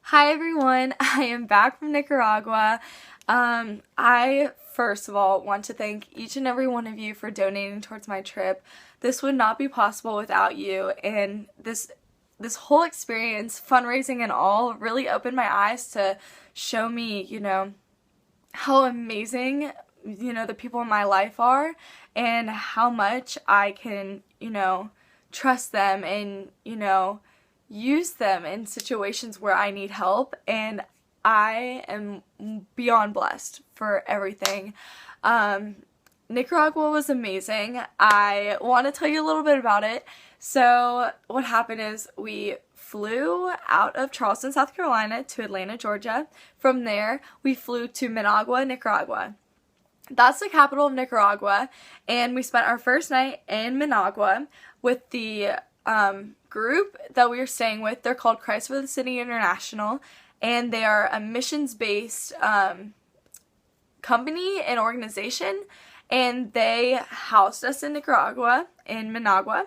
Hi everyone, I am back from Nicaragua. I first of all want to thank each and every one of you for donating towards my trip. This would not be possible without you, and this whole experience, fundraising and all, really opened my eyes to show me, how amazing, the people in my life are and how much I can, trust them and, use them in situations where I need help, and I am beyond blessed for everything. Nicaragua was amazing. I want to tell you a little bit about it. So what happened is we flew out of Charleston, South Carolina to Atlanta, Georgia. From there, we flew to Managua, Nicaragua. That's the capital of Nicaragua, and we spent our first night in Managua with the group that we were staying with. They're called Christ for the City International, and they are a missions-based company and organization, and they housed us in Nicaragua, in Managua,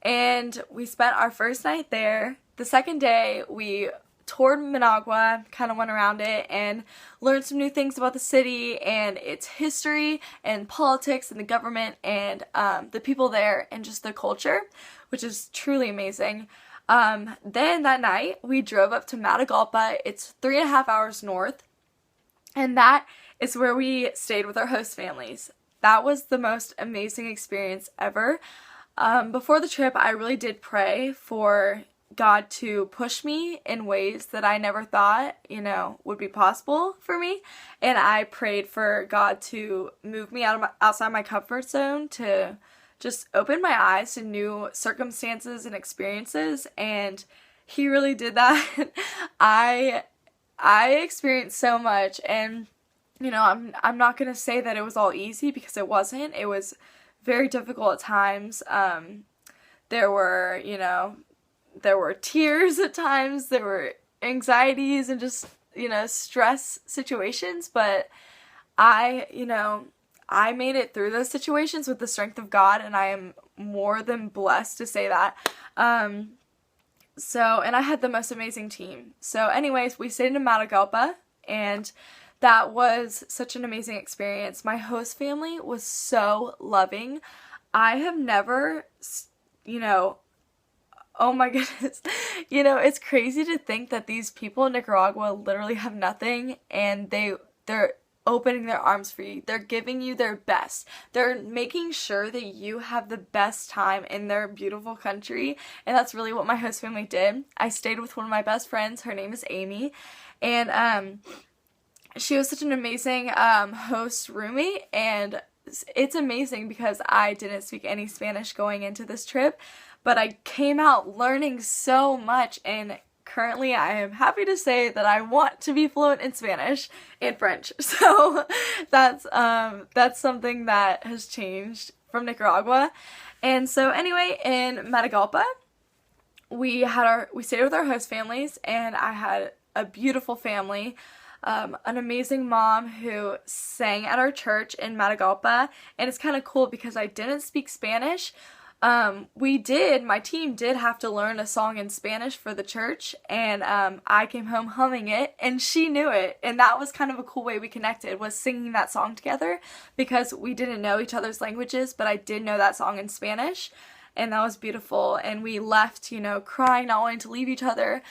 and we spent our first night there. The second day, we toured Managua, kind of went around it, and learned some new things about the city and its history and politics and the government and the people there and just the culture, which is truly amazing. Then that night, we drove up to Matagalpa. It's 3.5 hours north, and that is where we stayed with our host families. That was the most amazing experience ever. Before the trip, I really did pray for God to push me in ways that I never thought, would be possible for me. And I prayed for God to move me outside my comfort zone, to just open my eyes to new circumstances and experiences. And He really did that. I experienced so much, and I'm not gonna say that it was all easy, because it wasn't. It was very difficult at times. There were tears at times, there were anxieties and just, stress situations, but I made it through those situations with the strength of God, and I am more than blessed to say that. And I had the most amazing team. So anyways, we stayed in Matagalpa, and that was such an amazing experience. My host family was so loving. I have never, oh my goodness. It's crazy to think that these people in Nicaragua literally have nothing, and they're opening their arms for you. They're giving you their best. They're making sure that you have the best time in their beautiful country, and that's really what my host family did. I stayed with one of my best friends. Her name is Amy, and she was such an amazing host roommate, and it's amazing because I didn't speak any Spanish going into this trip, but I came out learning so much, and currently I am happy to say that I want to be fluent in Spanish and French. So that's something that has changed from Nicaragua. And so anyway, in Matagalpa, we stayed with our host families, and I had a beautiful family. An amazing mom who sang at our church in Matagalpa, and it's kind of cool because I didn't speak Spanish. My team did have to learn a song in Spanish for the church, and I came home humming it, and she knew it, and that was kind of a cool way we connected, was singing that song together, because we didn't know each other's languages, but I did know that song in Spanish, and that was beautiful. And we left, crying, not wanting to leave each other,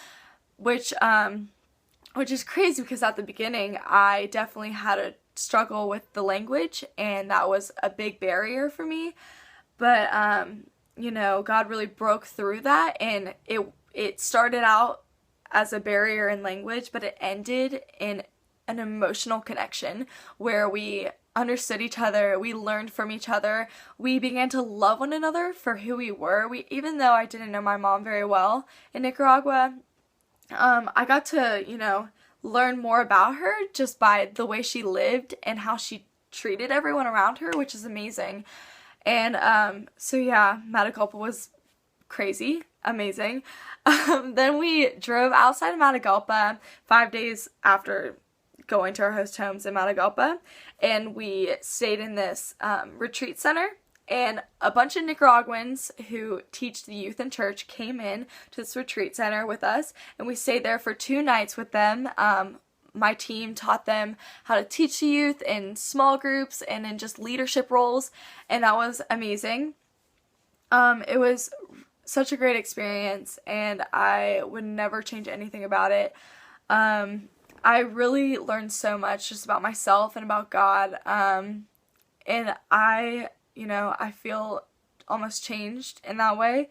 which is crazy, because at the beginning I definitely had a struggle with the language, and that was a big barrier for me. But God really broke through that, and it started out as a barrier in language, but it ended in an emotional connection where we understood each other, we learned from each other, we began to love one another for who we were. Even though I didn't know my mom very well in Nicaragua, I got to, learn more about her just by the way she lived and how she treated everyone around her, which is amazing. And, Matagalpa was crazy, amazing. Then we drove outside of Matagalpa 5 days after going to our host homes in Matagalpa, and we stayed in this retreat center and a bunch of Nicaraguans who teach the youth in church came in to this retreat center with us, and we stayed there for 2 nights with them. My team taught them how to teach the youth in small groups and in just leadership roles, and that was amazing. It was such a great experience, and I would never change anything about it. I really learned so much just about myself and about God, and I feel almost changed in that way,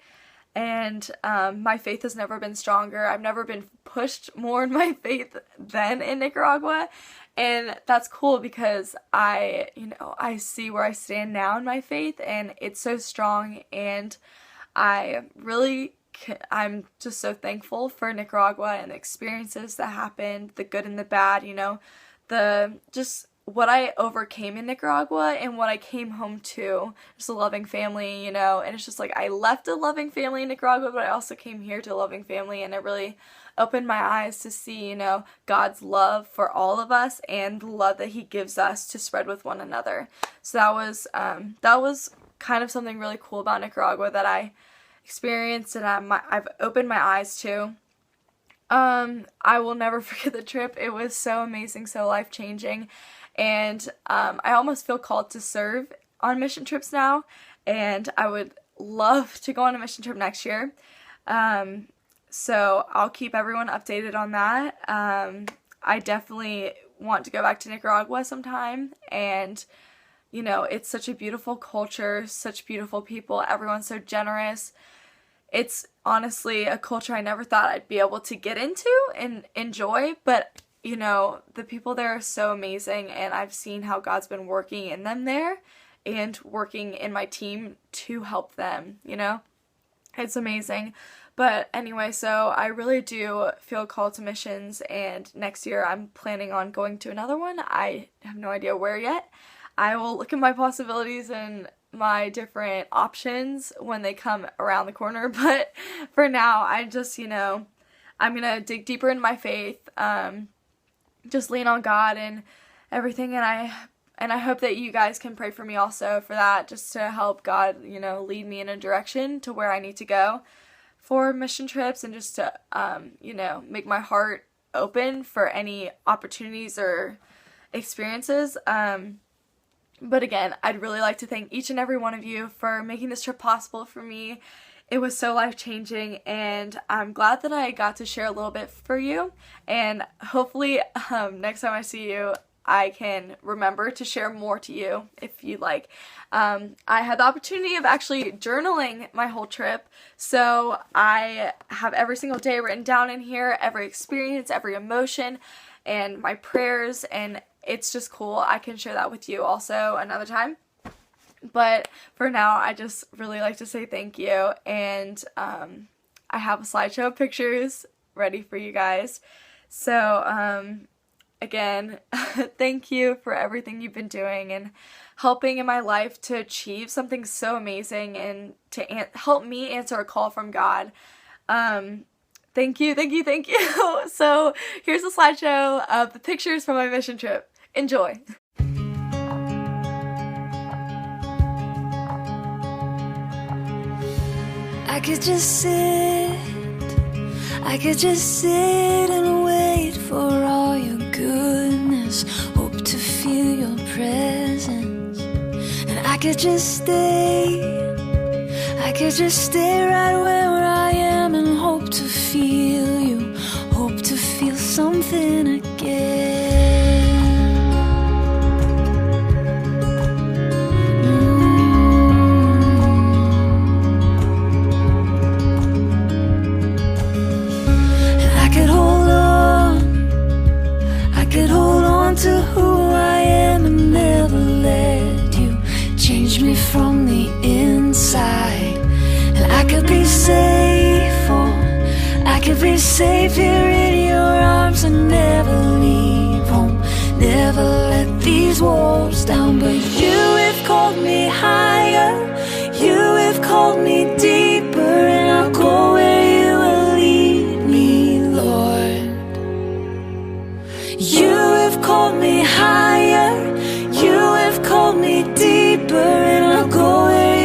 and my faith has never been stronger. I've never been pushed more in my faith than in Nicaragua, and that's cool because I see where I stand now in my faith, and it's so strong, and I'm just so thankful for Nicaragua and the experiences that happened, the good and the bad, what I overcame in Nicaragua and what I came home to, just a loving family, and it's just like I left a loving family in Nicaragua, but I also came here to a loving family, and it really opened my eyes to see, God's love for all of us and the love that He gives us to spread with one another. So that was kind of something really cool about Nicaragua that I experienced, and I've opened my eyes to. I will never forget the trip. It was so amazing, so life-changing, and I almost feel called to serve on mission trips now, and I would love to go on a mission trip next year. So I'll keep everyone updated on that. I definitely want to go back to Nicaragua sometime, and it's such a beautiful culture, such beautiful people, everyone's so generous. It's honestly a culture I never thought I'd be able to get into and enjoy, but the people there are so amazing, and I've seen how God's been working in them there and working in my team to help them, It's amazing. But anyway, so I really do feel called to missions, and next year I'm planning on going to another one. I have no idea where yet. I will look at my possibilities and my different options when they come around the corner, but for now, I just, I'm gonna dig deeper into my faith, just lean on God and everything, and I hope that you guys can pray for me also for that, just to help God, lead me in a direction to where I need to go for mission trips, and just to, make my heart open for any opportunities or experiences. But again, I'd really like to thank each and every one of you for making this trip possible for me. It was so life-changing, and I'm glad that I got to share a little bit for you, and hopefully next time I see you, I can remember to share more to you if you'd like. I had the opportunity of actually journaling my whole trip, so I have every single day written down in here, every experience, every emotion, and my prayers, and it's just cool. I can share that with you also another time. But for now, I just really like to say thank you, and I have a slideshow of pictures ready for you guys. So, again, thank you for everything you've been doing and helping in my life to achieve something so amazing, and to help me answer a call from God. Thank you, thank you, thank you. So here's a slideshow of the pictures from my mission trip. Enjoy. I could just sit and wait for all your goodness, hope to feel your presence. And I could just stay right where I am and hope to feel you, hope to feel something again. To who I am and never let you change me from the inside. And I could be safe, oh, I could be safe here in your arms and never leave home, never let these walls down. But you have called me higher, you have called me deeper, and I'll go where you will lead me, Lord. You have called me higher, you have called me deeper, and I'll go where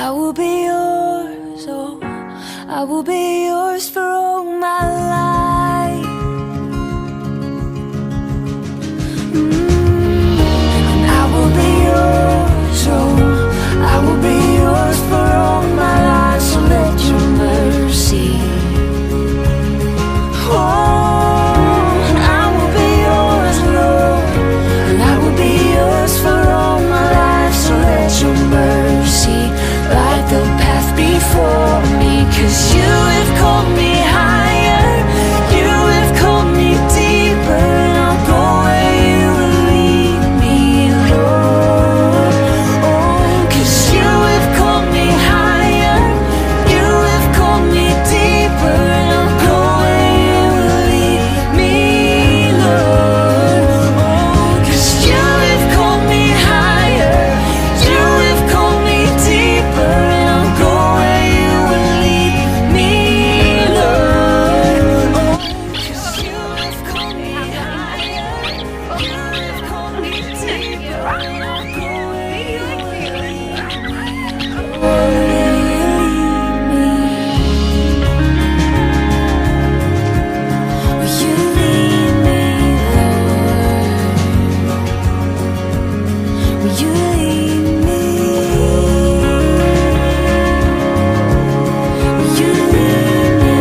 I will be yours, oh, I will be yours for all my life. And I will be yours, oh, I will be yours for all my life. So let your mercy, oh, I will be yours, Lord, and I will be yours for all my life. So let your mercy light the path before me, 'cause you have called me higher, you have called me deeper, and I'll go where you will lead me, Lord. Oh, 'cause you have called me higher, you have called me deeper, and I'll go where you will lead me, Lord. Oh, 'cause you have called me higher, you have called me deeper, and I'll go where you will lead me, Lord. Oh, 'cause you have called me higher, you have called me deeper, and I'll go where you will lead me, Will you lead me, Lord? Will you lead me? Will you lead me,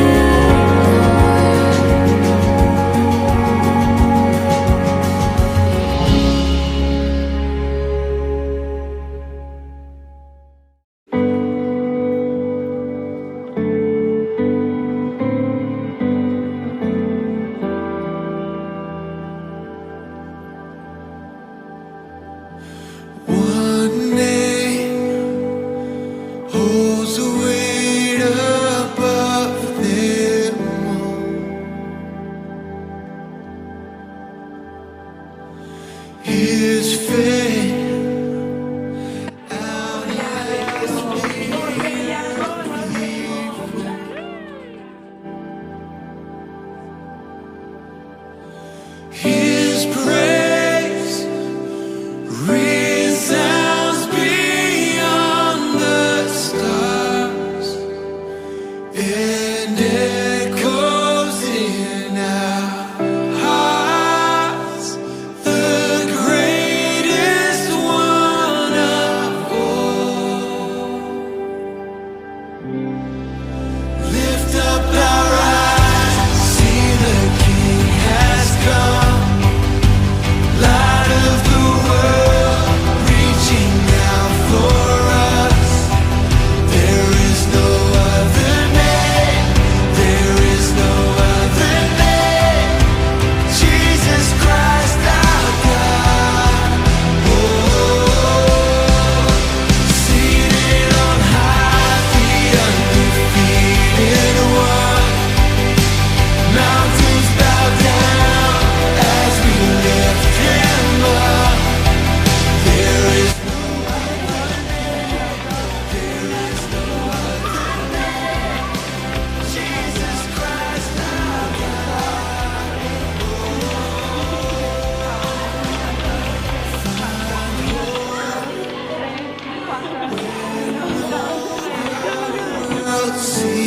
One name holds a weight above them all. His fame outlives His praise resounds beyond the stars and echoes in our hearts. The greatest one of all. Lift up our eyes, see the King has come. Light of the world, reaching out for us. There is no other name, there is no other name. Jesus Christ our God. Oh, seated on high, the undefeated one. Mountains bow down as we lift him up. There is no other name, there is no other name. Jesus Christ our God. World see